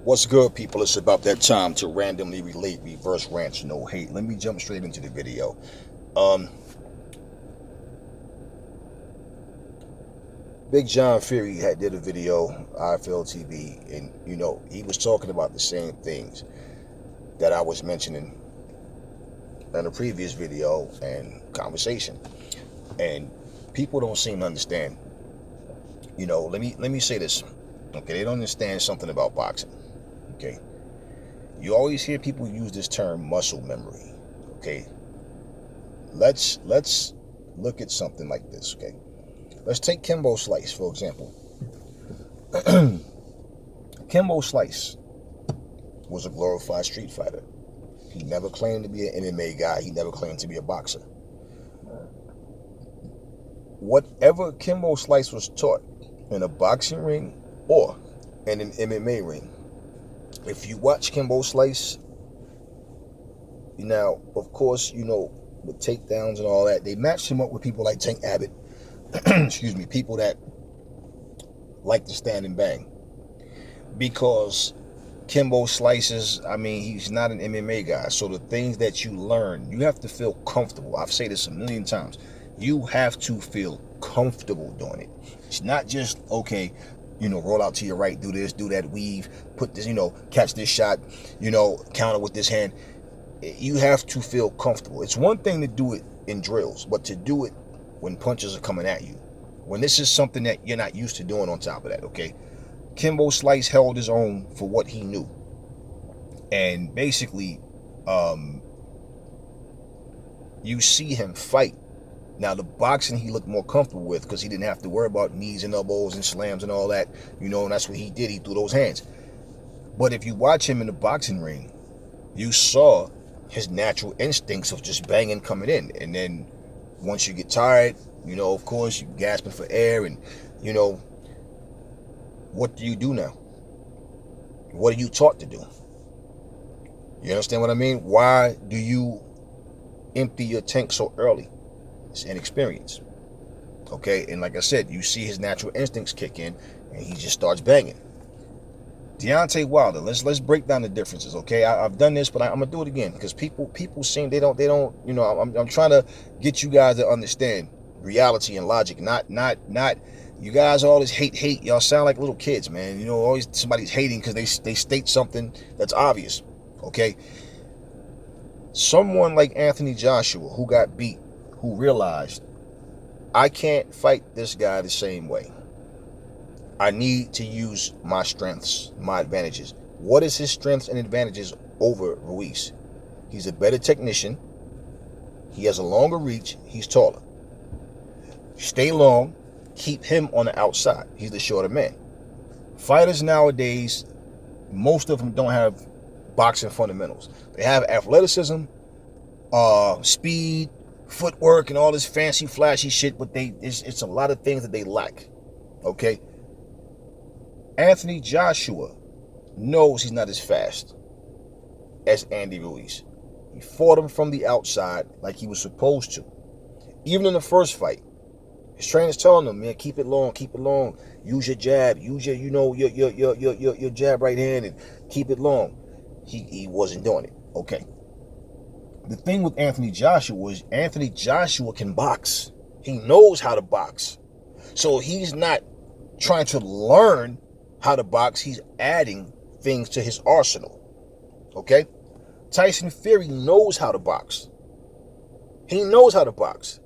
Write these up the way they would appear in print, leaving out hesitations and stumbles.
What's good, people? It's about that time to randomly relate reverse rants, no hate. Let me jump straight into the video. Big John Fury did a video, IFL TV, and he was talking about the same things that I was mentioning in a previous video and conversation. And people don't seem to understand. Let me say this. Okay, they don't understand something about boxing. Okay. You always hear people use this term muscle memory. Okay. Let's look at something like this. Okay. Let's take Kimbo Slice, for example. Kimbo Slice was a glorified street fighter. He never claimed to be an MMA guy. He never claimed to be a boxer. Whatever Kimbo Slice was taught in a boxing ring or in an MMA ring, if you watch Kimbo Slice, now, of course, with takedowns and all that, they matched him up with people like Tank Abbott. Excuse me, people that like to stand and bang. Because Kimbo Slices, he's not an MMA guy. So the things that you learn, you have to feel comfortable. I've said this a million times. You have to feel comfortable doing it. It's not just, okay, roll out to your right, do this, do that, weave, put this, catch this shot, counter with this hand. You have to feel comfortable. It's one thing to do it in drills, but to do it when punches are coming at you, when this is something that you're not used to doing on top of that, okay? Kimbo Slice held his own for what he knew. And basically, you see him fight. Now, the boxing he looked more comfortable with because he didn't have to worry about knees and elbows and slams and all that. And that's what he did. He threw those hands. But if you watch him in the boxing ring, you saw his natural instincts of just banging coming in. And then once you get tired, of course, you're gasping for air. And, what do you do now? What are you taught to do? You understand what I mean? Why do you empty your tank so early? It's inexperience. Okay, and like I said, you see his natural instincts kick in, and he just starts banging. Deontay Wilder. Let's break down the differences. Okay, I've done this, but I'm gonna do it again because people seem they don't. I'm trying to get you guys to understand reality and logic. Not you guys all this hate. Y'all sound like little kids, man. Always somebody's hating because they state something that's obvious. Okay, someone like Anthony Joshua who got beat, who realized, I can't fight this guy the same way. I need to use my strengths, my advantages. What is his strengths and advantages over Ruiz? He's a better technician. He has a longer reach. He's taller. Stay long. Keep him on the outside. He's the shorter man. Fighters nowadays, most of them don't have boxing fundamentals. They have athleticism, speed, footwork, and all this fancy, flashy shit, but it's a lot of things that they lack. Okay? Anthony Joshua knows he's not as fast as Andy Ruiz. He fought him from the outside like he was supposed to. Even in the first fight, his trainer's telling him, man, keep it long, use your jab, use your your jab right hand and keep it long. He wasn't doing it. Okay. The thing with Anthony Joshua is Anthony Joshua can box. He knows how to box. So he's not trying to learn how to box. He's adding things to his arsenal. Okay? Tyson Fury knows how to box. He knows how to box.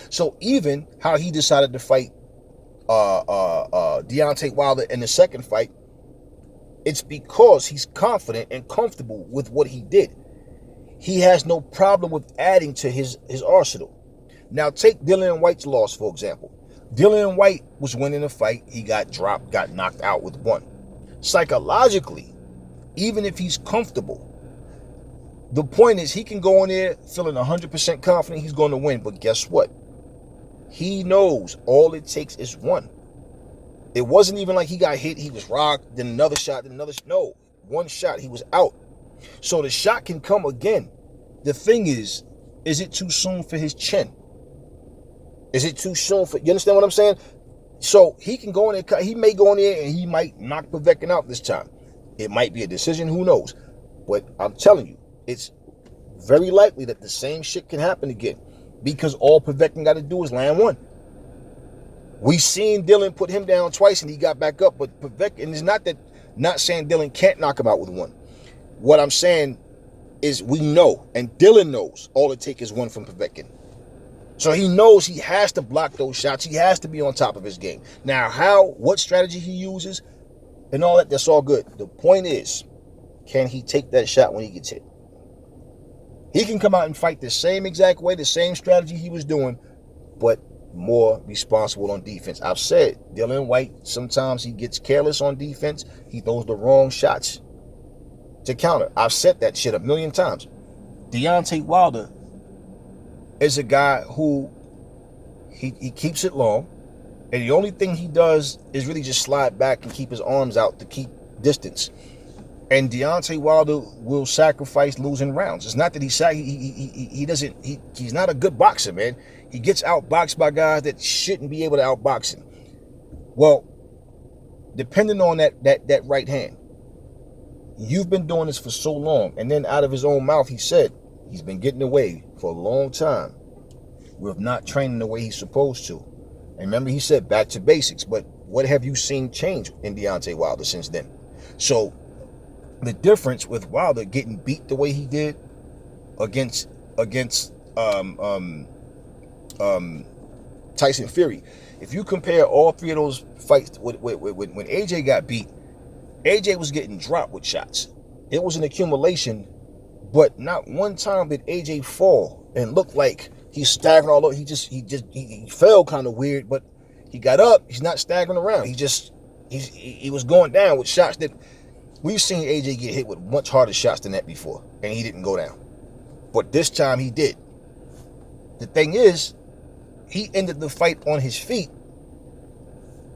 So even how he decided to fight Deontay Wilder in the second fight, it's because he's confident and comfortable with what he did. He has no problem with adding to his arsenal. Now take Dillian White's loss, for example. Dillian White was winning a fight. He got dropped, got knocked out with one. Psychologically, even if he's comfortable, the point is he can go in there feeling 100% confident he's going to win. But guess what? He knows all it takes is one. It wasn't even like he got hit, he was rocked, then another shot, then another. No, one shot, he was out. So the shot can come again. The thing is it too soon for his chin? Is it too soon for, you understand what I'm saying? So he can go in there, he may go in there and he might knock Povetkin out this time. It might be a decision, who knows? But I'm telling you, it's very likely that the same shit can happen again, because all Povetkin got to do is land one. We seen Dylan put him down twice and he got back up, but Povetkin, and it's not saying Dylan can't knock him out with one. What I'm saying is we know, and Dylan knows, all it takes is one from Povetkin. So he knows he has to block those shots. He has to be on top of his game. Now, what strategy he uses and all that's all good. The point is, can he take that shot when he gets hit? He can come out and fight the same exact way, the same strategy he was doing, but more responsible on defense. I've said, Dylan White, sometimes he gets careless on defense. He throws the wrong shots to counter. I've said that shit a million times. Deontay Wilder is a guy who he keeps it long, and the only thing he does is really just slide back and keep his arms out to keep distance. And Deontay Wilder will sacrifice losing rounds. It's not that he's not a good boxer, man. He gets outboxed by guys that shouldn't be able to outbox him. Well, depending on that right hand, you've been doing this for so long, and then out of his own mouth, he said he's been getting away for a long time with not training the way he's supposed to. And remember, he said back to basics, but what have you seen change in Deontay Wilder since then? So the difference with Wilder getting beat the way he did against Tyson Fury, if you compare all three of those fights when AJ got beat, AJ was getting dropped with shots. It was an accumulation, but not one time did AJ fall and look like he's staggering all over. He fell kind of weird, but he got up. He's not staggering around. He was going down with shots that we've seen AJ get hit with much harder shots than that before, and he didn't go down. But this time he did. The thing is, he ended the fight on his feet,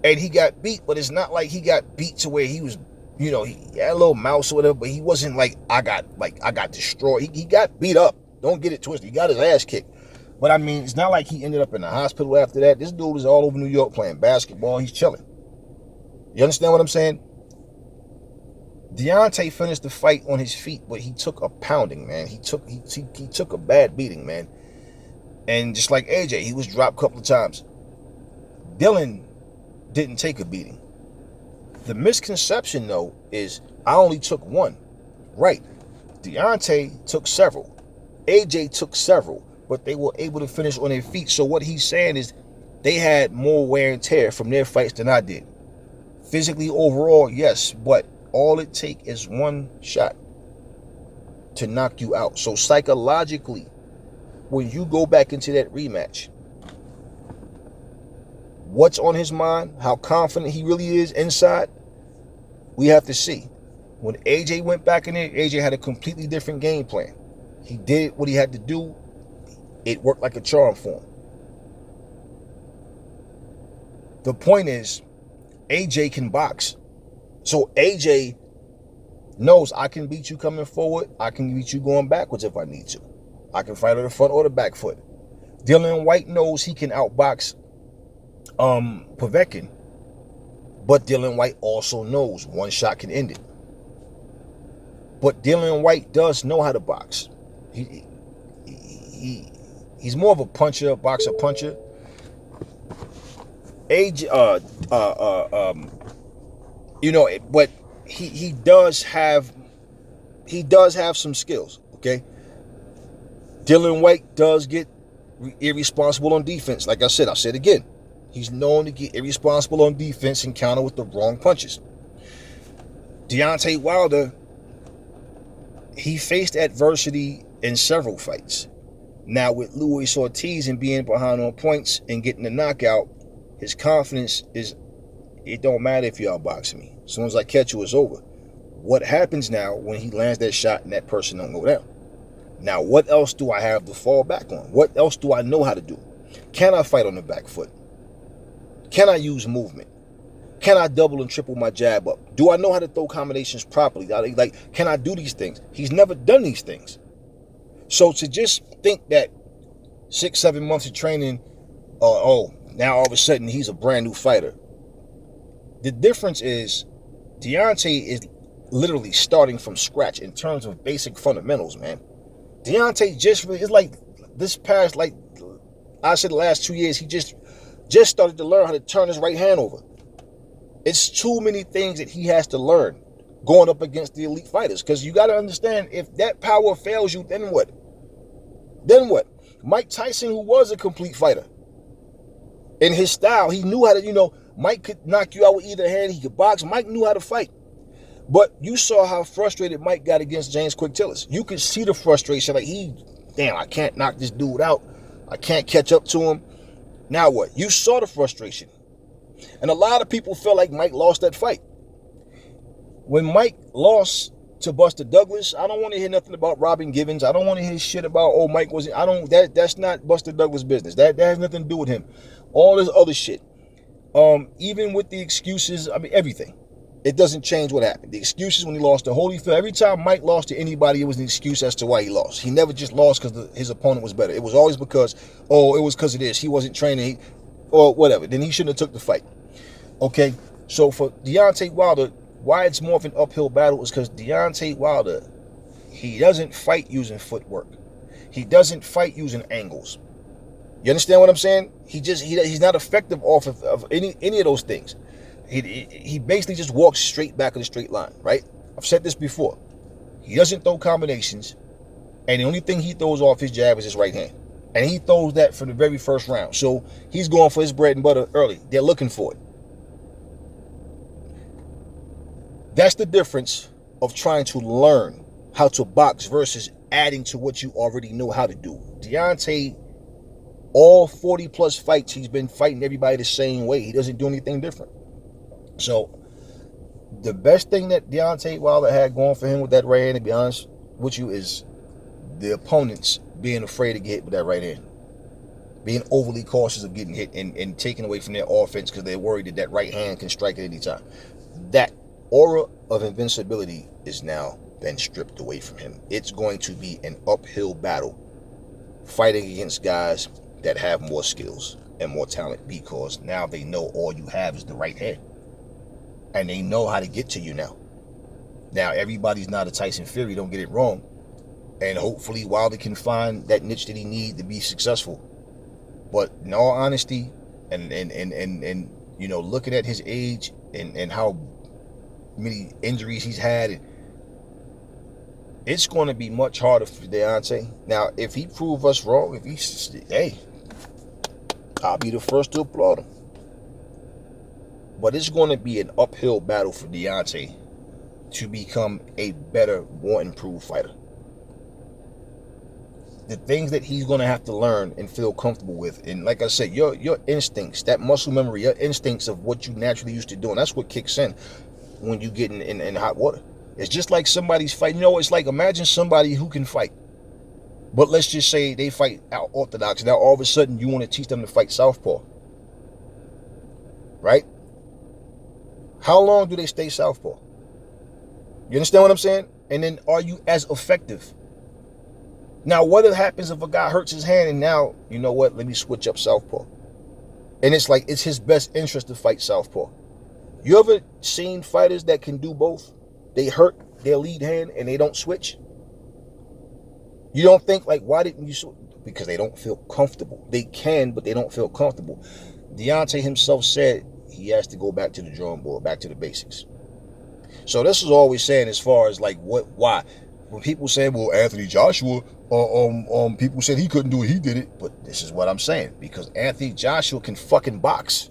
and he got beat, but it's not like he got beat to where he was, he had a little mouse or whatever, but he wasn't like, I got destroyed. He got beat up. Don't get it twisted. He got his ass kicked. But I mean, it's not like he ended up in the hospital after that. This dude is all over New York playing basketball. He's chilling. You understand what I'm saying? Deontay finished the fight on his feet, but he took a pounding, man. He took a bad beating, man. And just like AJ, he was dropped a couple of times. Dylan didn't take a beating. The misconception, though, is I only took one. Right. Deontay took several. AJ took several, but they were able to finish on their feet. So what he's saying is they had more wear and tear from their fights than I did. Physically, overall, yes, but all it takes is one shot to knock you out. So psychologically, when you go back into that rematch, what's on his mind, how confident he really is inside, we have to see. When AJ went back in there, AJ had a completely different game plan. He did what he had to do. It worked like a charm for him. The point is, AJ can box. So AJ knows I can beat you coming forward. I can beat you going backwards if I need to. I can fight on the front or the back foot. Dylan White knows he can outbox Povetkin. But Dylan White also knows one shot can end it. But Dylan White does know how to box. He's more of a puncher, boxer puncher. But he does have some skills, okay? Dylan White does get irresponsible on defense. Like I said, I'll say it again. He's known to get irresponsible on defense and counter with the wrong punches. Deontay Wilder, he faced adversity in several fights. Now with Luis Ortiz and being behind on points and getting the knockout, his confidence is, it don't matter if you outbox me. As soon as I catch you, it's over. What happens now when he lands that shot and that person don't go down? Now, what else do I have to fall back on? What else do I know how to do? Can I fight on the back foot? Can I use movement? Can I double and triple my jab up? Do I know how to throw combinations properly? Like, can I do these things? He's never done these things. So to just think that 6-7 months of training, now all of a sudden he's a brand new fighter. The difference is Deontay literally starting from scratch in terms of basic fundamentals, man. Deontay just really, it's like this past, like I said, the last 2 years, he just started to learn how to turn his right hand over. It's too many things that he has to learn going up against the elite fighters. Because you got to understand, if that power fails you, then what? Then what? Mike Tyson, who was a complete fighter, in his style, he knew how to, Mike could knock you out with either hand. He could box. Mike knew how to fight. But you saw how frustrated Mike got against James Quick Tillis. You could see the frustration. Like, damn, I can't knock this dude out. I can't catch up to him. Now what? You saw the frustration. And a lot of people felt like Mike lost that fight. When Mike lost to Buster Douglas, I don't want to hear nothing about Robin Givens. I don't want to hear shit about, Mike wasn't. That's not Buster Douglas business. That has nothing to do with him. All this other shit. Even with the excuses, everything. It doesn't change what happened. The excuses when he lost to Holyfield, every time Mike lost to anybody, it was an excuse as to why he lost. He never just lost because his opponent was better. It was always because, it was because of this. He wasn't training, or whatever. Then he shouldn't have took the fight. Okay, so for Deontay Wilder, why it's more of an uphill battle is because Deontay Wilder, he doesn't fight using footwork. He doesn't fight using angles. You understand what I'm saying? He's not effective off of any of those things. He basically just walks straight back in a straight line, right? I've said this before. He doesn't throw combinations, and the only thing he throws off his jab is his right hand. And he throws that from the very first round. So he's going for his bread and butter early. They're looking for it. That's the difference of trying to learn how to box versus adding to what you already know how to do. Deontay, all 40 plus fights, he's been fighting everybody the same way. He doesn't do anything different. So the best thing that Deontay Wilder had going for him with that right hand, to be honest with you, is the opponents being afraid to get hit with that right hand. Being overly cautious of getting hit and taking away from their offense because they're worried that right hand can strike at any time. That aura of invincibility is now been stripped away from him. It's going to be an uphill battle fighting against guys that have more skills and more talent, because now they know all you have is the right hand. And they know how to get to you now. Now, everybody's not a Tyson Fury, don't get it wrong. And hopefully Wilder can find that niche that he needs to be successful. But in all honesty, and looking at his age and how many injuries he's had, it's going to be much harder for Deontay. Now, if he proves us wrong, I'll be the first to applaud him. But it's going to be an uphill battle for Deontay to become a better, more improved fighter. The things that he's going to have to learn and feel comfortable with. And like I said, your instincts, that muscle memory, your instincts of what you naturally used to do. And that's what kicks in when you get in hot water. It's just like somebody's fighting. It's like, imagine somebody who can fight. But let's just say they fight out orthodox. Now all of a sudden you want to teach them to fight southpaw. Right? How long do they stay southpaw? You understand what I'm saying? And then are you as effective? Now, what happens if a guy hurts his hand and now, you know what, let me switch up southpaw? And it's like, it's his best interest to fight southpaw. You ever seen fighters that can do both? They hurt their lead hand and they don't switch? You don't think, like, why didn't you switch? Because they don't feel comfortable. They can, but they don't feel comfortable. Deontay himself said he has to go back to the drawing board, back to the basics. So this is always saying, as far as like why? When people say, well, Anthony Joshua, people said he couldn't do it, he did it. But this is what I'm saying, because Anthony Joshua can fucking box.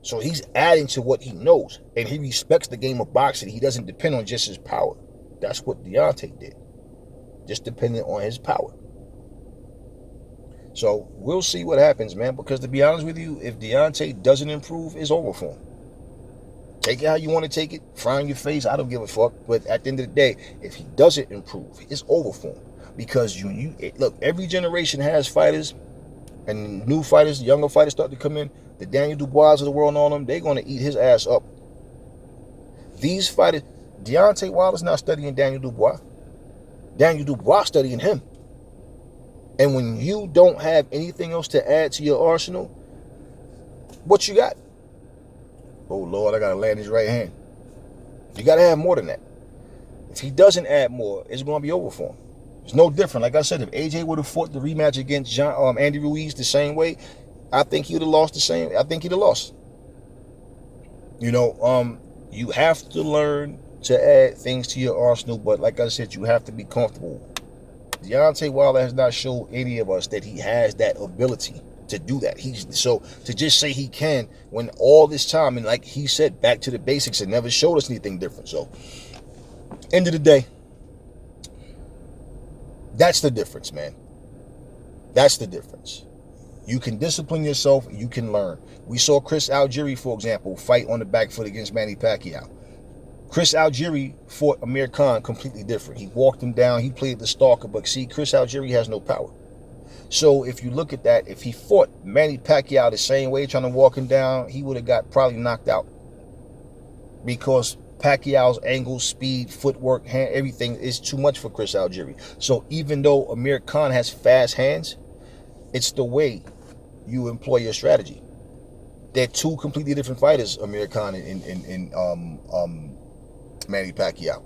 So he's adding to what he knows, and he respects the game of boxing. He doesn't depend on just his power. That's what Deontay did, just depending on his power. So we'll see what happens, man, because to be honest with you, if Deontay doesn't improve, it's over for him. Take it how you want to take it, fry in your face, I don't give a fuck. But at the end of the day, if he doesn't improve, it's over for him. Because look, every generation has fighters, and new fighters, younger fighters start to come in. The Daniel Dubois of the world and all them, they're going to eat his ass up. These fighters, Deontay Wilder's not studying Daniel Dubois. Daniel Dubois studying him. And when you don't have anything else to add to your arsenal, what you got? Oh, Lord, I got to land his right hand. You got to have more than that. If he doesn't add more, it's going to be over for him. It's no different. Like I said, if AJ would have fought the rematch against Andy Ruiz the same way, I think he would have lost the same. I think he'd have lost. You know, you have to learn to add things to your arsenal, but like I said, you have to be comfortable. Deontay Wilder has not shown any of us that he has that ability to do that. So to just say he can when all this time, and like he said, back to the basics, and never showed us anything different. So end of the day, that's the difference, man. That's the difference. You can discipline yourself, you can learn. We saw Chris Algieri, for example, fight on the back foot against Manny Pacquiao. Chris Algieri fought Amir Khan completely different. He walked him down, he played the stalker, but see, Chris Algieri has no power. So if you look at that, if he fought Manny Pacquiao the same way, trying to walk him down, he would have got probably knocked out. Because Pacquiao's angle, speed, footwork, hand, everything is too much for Chris Algieri. So even though Amir Khan has fast hands, it's the way you employ your strategy. They're two completely different fighters, Amir Khan and Manny Pacquiao.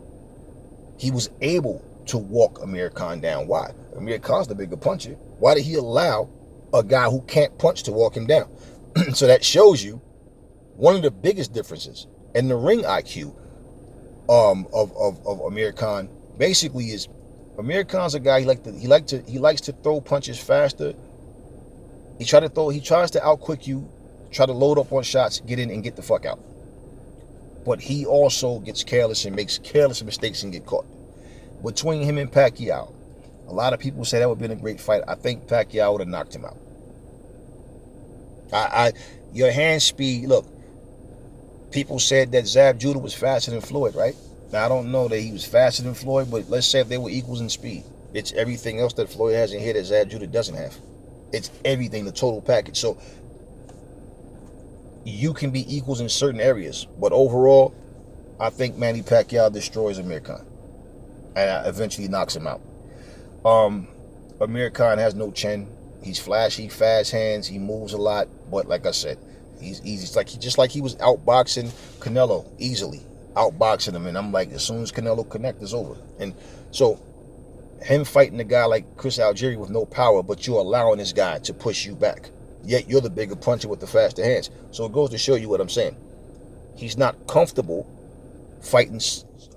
He was able to walk Amir Khan down. Why? Amir Khan's the bigger puncher. Why did he allow a guy who can't punch to walk him down? So that shows you one of the biggest differences in the ring IQ of Amir Khan. Basically, is Amir Khan's a guy he likes to throw punches faster. He tries to outquick you, try to load up on shots, get in and get the fuck out. But he also gets careless and makes careless mistakes and get caught. Between him and Pacquiao, a lot of people say that would have been a great fight. I think Pacquiao would have knocked him out. Your hand speed, look, people said that Zab Judah was faster than Floyd, right? Now, I don't know that he was faster than Floyd, but let's say if they were equals in speed. It's everything else that Floyd has in here that Zab Judah doesn't have. It's everything, the total package. So you can be equals in certain areas, but overall, I think Manny Pacquiao destroys Amir Khan and eventually knocks him out. Amir Khan has no chin. He's flashy, fast hands. He moves a lot, but like I said, he's just like he was outboxing Canelo easily, outboxing him. And I'm like, as soon as Canelo connect, it's over. And so him fighting a guy like Chris Algieri with no power, but you're allowing this guy to push you back. Yet you're the bigger puncher with the faster hands. So it goes to show you what I'm saying. He's not comfortable fighting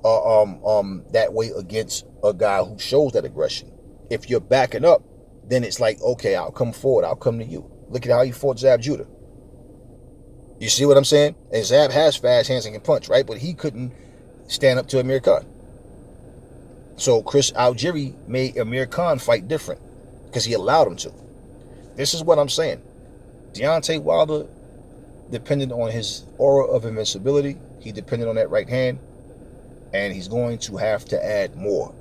that way against a guy who shows that aggression. If you're backing up, then it's like, okay, I'll come forward. I'll come to you. Look at how he fought Zab Judah. You see what I'm saying? And Zab has fast hands and can punch, right? But he couldn't stand up to Amir Khan. So Chris Algieri made Amir Khan fight different because he allowed him to. This is what I'm saying. Deontay Wilder depended on his aura of invincibility. He depended on that right hand. And he's going to have to add more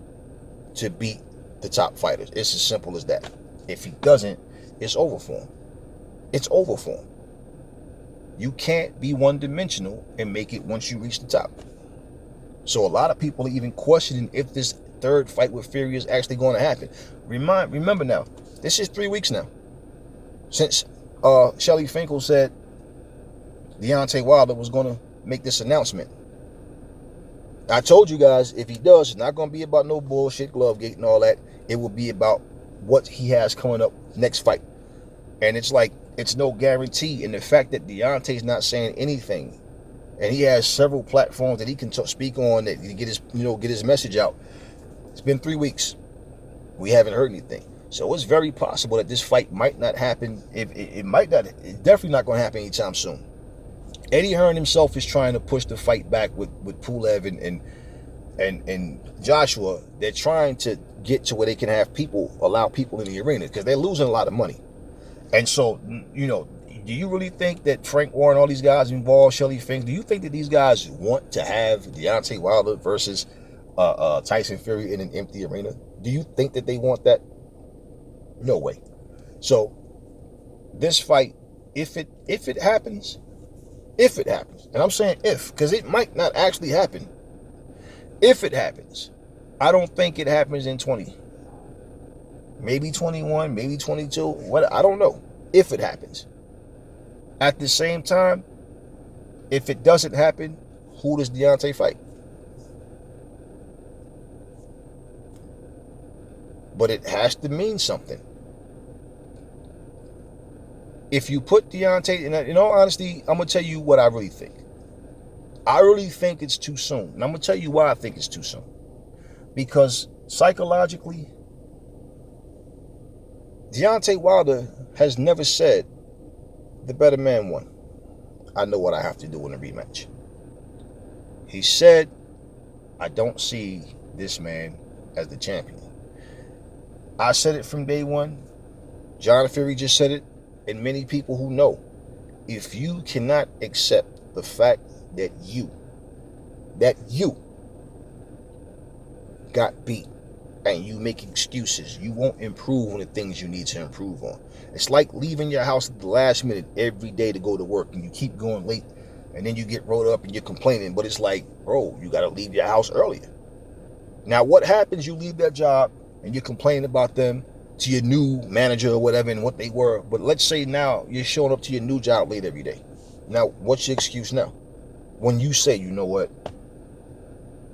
to beat the top fighters. It's as simple as that. If he doesn't, it's over for him. It's over for him. You can't be one-dimensional and make it once you reach the top. So a lot of people are even questioning if this third fight with Fury is actually going to happen. Remember now, this is 3 weeks now since Shelly Finkel said Deontay Wilder was going to make this announcement. I told you guys, if he does, it's not going to be about no bullshit, Glovegate and all that. It will be about what he has coming up next fight. And it's like, it's no guarantee. And the fact that Deontay's not saying anything, and he has several platforms that he can speak on that to get his message out. It's been 3 weeks. We haven't heard anything. So it's very possible that this fight might not happen. It's definitely not going to happen anytime soon. Eddie Hearn himself is trying to push the fight back with Pulev and Joshua. They're trying to get to where they can allow people in the arena because they're losing a lot of money. And so, do you really think that Frank Warren, all these guys involved, Shelly Fink, do you think that these guys want to have Deontay Wilder versus Tyson Fury in an empty arena? Do you think that they want that? No way. So this fight, if it happens, and I'm saying if, because it might not actually happen. If it happens, I don't think it happens in 20. Maybe 21, maybe 22. What, I don't know. If it happens. At the same time, if it doesn't happen, who does Deontay fight? but it has to mean something. If you put Deontay, in all honesty, I'm going to tell you what I really think. I really think it's too soon. And I'm going to tell you why I think it's too soon. Because psychologically, Deontay Wilder has never said, the better man won. I know what I have to do in a rematch. He said, I don't see this man as the champion. I said it from day one. John Fury just said it. And many people who know, if you cannot accept the fact that you got beat and you make excuses, you won't improve on the things you need to improve on. It's like leaving your house at the last minute every day to go to work, and you keep going late, and then you get rolled up and you're complaining. But it's like, bro, you got to leave your house earlier. Now, what happens? You leave that job and you're complaining about them to your new manager or whatever and what they were. But let's say now you're showing up to your new job late every day. Now, what's your excuse now? When you say, you know what?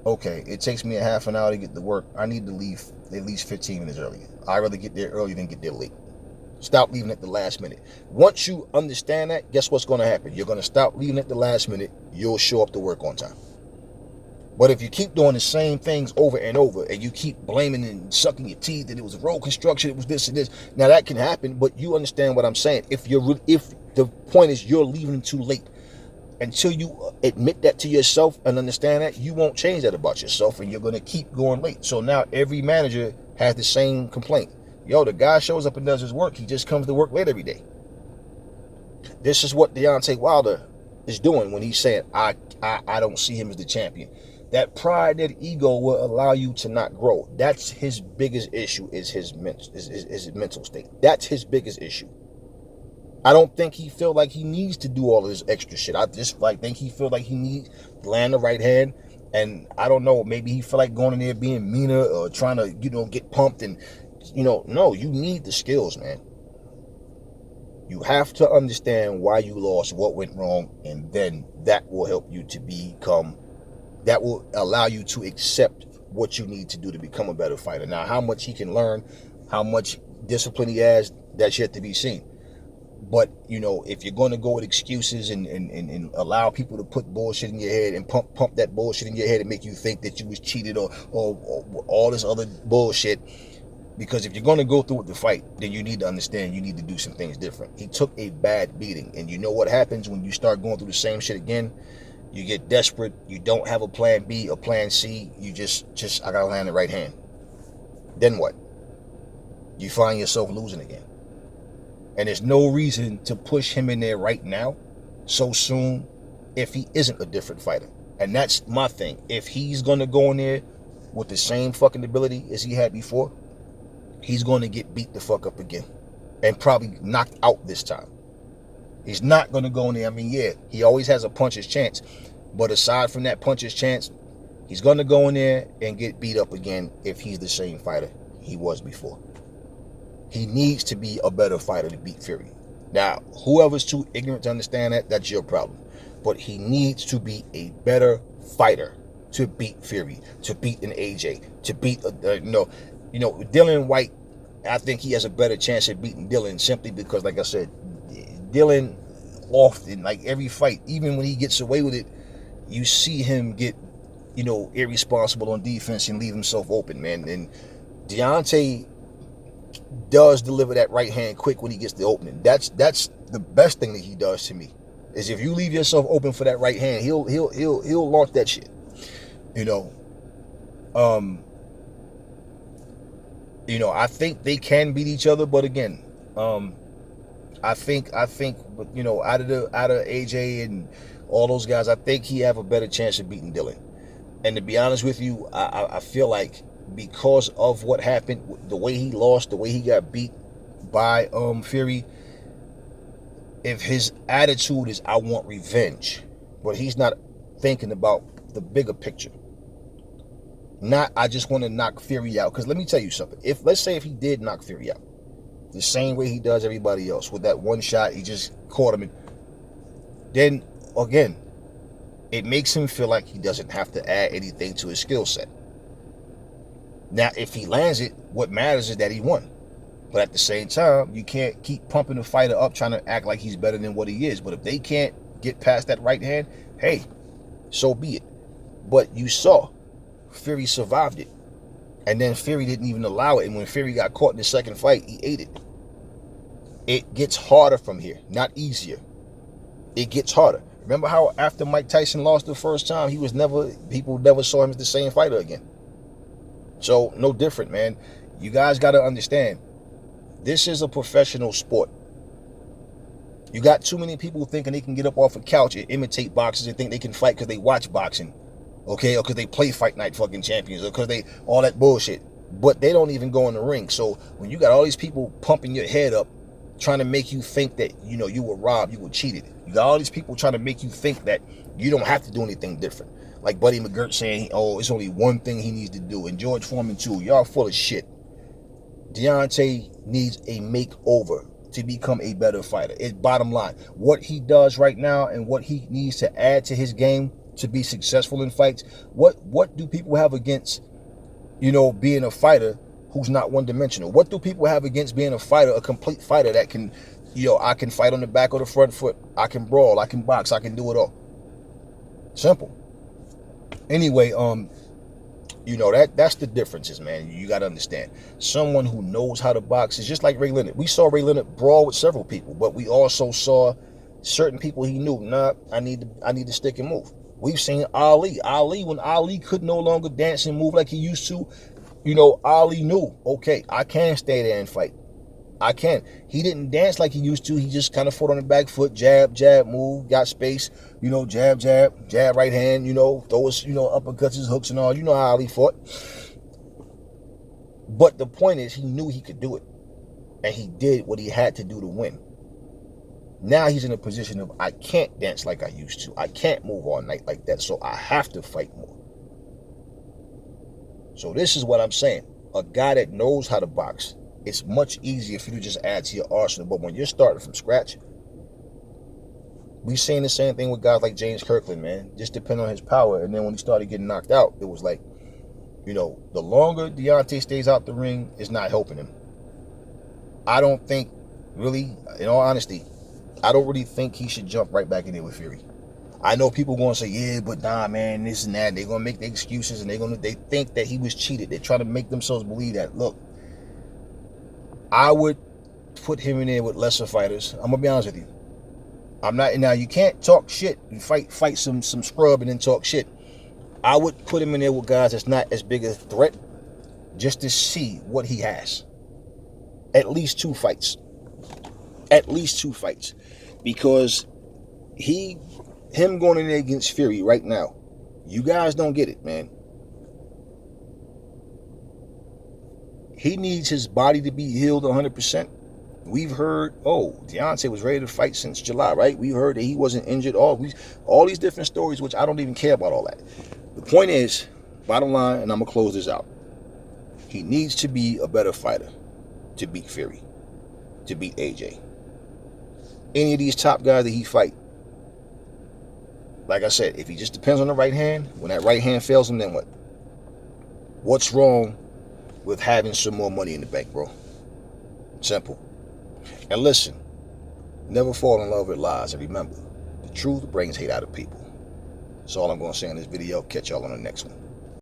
Okay, it takes me a half an hour to get to work. I need to leave at least 15 minutes earlier. I'd rather get there early than get there late. Stop leaving at the last minute. Once you understand that, guess what's going to happen? You're going to stop leaving at the last minute. You'll show up to work on time. But if you keep doing the same things over and over, and you keep blaming and sucking your teeth that it was road construction, it was this and this, now that can happen, but you understand what I'm saying. If the point is you're leaving too late, until you admit that to yourself and understand that, you won't change that about yourself, and you're going to keep going late. So now every manager has the same complaint. Yo, the guy shows up and does his work. He just comes to work late every day. This is what Deontay Wilder is doing when he's saying, I don't see him as the champion. That pride, that ego will allow you to not grow. That's his biggest issue, is his mental state. That's his biggest issue. I don't think he feel like he needs to do all of this extra shit. I just think he feel like he needs to land the right hand. And I don't know, maybe he feel like going in there being meaner or trying to, get pumped. And, no, you need the skills, man. You have to understand why you lost, what went wrong, and then that will help you to that will allow you to accept what you need to do to become a better fighter. Now, how much he can learn, how much discipline he has, that's yet to be seen. But, if you're going to go with excuses and allow people to put bullshit in your head and pump that bullshit in your head and make you think that you was cheated or all this other bullshit, because if you're going to go through with the fight, then you need to understand you need to do some things different. He took a bad beating, and you know what happens when you start going through the same shit again? You get desperate. You don't have a plan B or plan C. You just I got to land the right hand. Then what? You find yourself losing again. And there's no reason to push him in there right now, so soon, if he isn't a different fighter. And that's my thing. If he's going to go in there with the same fucking ability as he had before, he's going to get beat the fuck up again. And probably knocked out this time. He's not going to go in there. I mean, yeah, he always has a puncher's chance. But aside from that puncher's chance, he's going to go in there and get beat up again if he's the same fighter he was before. He needs to be a better fighter to beat Fury. Now, whoever's too ignorant to understand that, that's your problem. But he needs to be a better fighter to beat Fury, to beat an AJ, to beat, Dillian White. I think he has a better chance at beating Dillian simply because, like I said, Dillian often, like every fight, even when he gets away with it, you see him get, irresponsible on defense and leave himself open, man. And Deontay does deliver that right hand quick when he gets the opening. That's the best thing that he does to me, is if you leave yourself open for that right hand, he'll launch that shit. I think they can beat each other, but again, I think, out of AJ and all those guys, I think he have a better chance of beating Dillian. And to be honest with you, I feel like because of what happened, the way he lost, the way he got beat by Fury, if his attitude is I want revenge, but he's not thinking about the bigger picture. Not I just want to knock Fury out. Because let me tell you something. Let's say if he did knock Fury out, the same way he does everybody else, with that one shot, he just caught him. Then, again, it makes him feel like he doesn't have to add anything to his skill set. Now, if he lands it, what matters is that he won. But at the same time, you can't keep pumping the fighter up trying to act like he's better than what he is. But if they can't get past that right hand, hey, so be it. But you saw Fury survived it. And then Fury didn't even allow it. And when Fury got caught in the second fight, he ate it. It gets harder from here, not easier. It gets harder. Remember how after Mike Tyson lost the first time, people never saw him as the same fighter again. So no different, man. You guys got to understand, this is a professional sport. You got too many people thinking they can get up off a couch and imitate boxers and think they can fight because they watch boxing. Okay, or because they play Fight Night fucking champions, or because they, all that bullshit. But they don't even go in the ring. So when you got all these people pumping your head up, trying to make you think that, you know, you were robbed, you were cheated. You got all these people trying to make you think that you don't have to do anything different. Like Buddy McGirt saying, oh, it's only one thing he needs to do. And George Foreman too. Y'all full of shit. Deontay needs a makeover to become a better fighter. It's bottom line. What he does right now and what he needs to add to his game to be successful in fights. What do people have against, you know, being a fighter who's not one-dimensional? What do people have against being a fighter, a complete fighter that can, you know, I can fight on the back or the front foot, I can brawl, I can box, I can do it all. Simple. Anyway, you know, that's the differences, man. You got to understand. Someone who knows how to box is just like Ray Leonard. We saw Ray Leonard brawl with several people, but we also saw certain people he knew, nah, I need to stick and move. We've seen Ali. When Ali could no longer dance and move like he used to, you know, Ali knew, okay, I can stay there and fight. I can. He didn't dance like he used to. He just kind of fought on the back foot, jab, jab, move, got space, you know, jab, jab, jab, right hand, you know, throw his, you know, uppercuts, his hooks and all. You know how Ali fought. But the point is, he knew he could do it. And he did what he had to do to win. Now he's in a position of, I can't dance like I used to. I can't move all night like that, so I have to fight more. So this is what I'm saying. A guy that knows how to box, it's much easier for you to just add to your arsenal. But when you're starting from scratch, we've seen the same thing with guys like James Kirkland, man. Just depend on his power. And then when he started getting knocked out, it was like, you know, the longer Deontay stays out the ring, it's not helping him. I don't think, really, in all honesty, I don't really think he should jump right back in there with Fury. I know people going to say, yeah, but nah, man, this and that. They're going to make the excuses, and they think that he was cheated. They're trying to make themselves believe that. Look, I would put him in there with lesser fighters. I'm going to be honest with you. I'm not, now you can't talk shit and fight some scrub and then talk shit. I would put him in there with guys that's not as big a threat just to see what he has. At least 2 fights. At least 2 fights. Because him going in there against Fury right now, you guys don't get it, man. He needs his body to be healed 100%. We've heard, oh, Deontay was ready to fight since July, right? We heard that he wasn't injured. All these different stories, which I don't even care about all that. The point is, bottom line, and I'm going to close this out. He needs to be a better fighter to beat Fury, to beat AJ. Any of these top guys that he fight. Like I said, if he just depends on the right hand, when that right hand fails him, then what? What's wrong with having some more money in the bank, bro? Simple. And listen, never fall in love with lies. And remember, the truth brings hate out of people. That's all I'm going to say in this video. Catch y'all on the next one.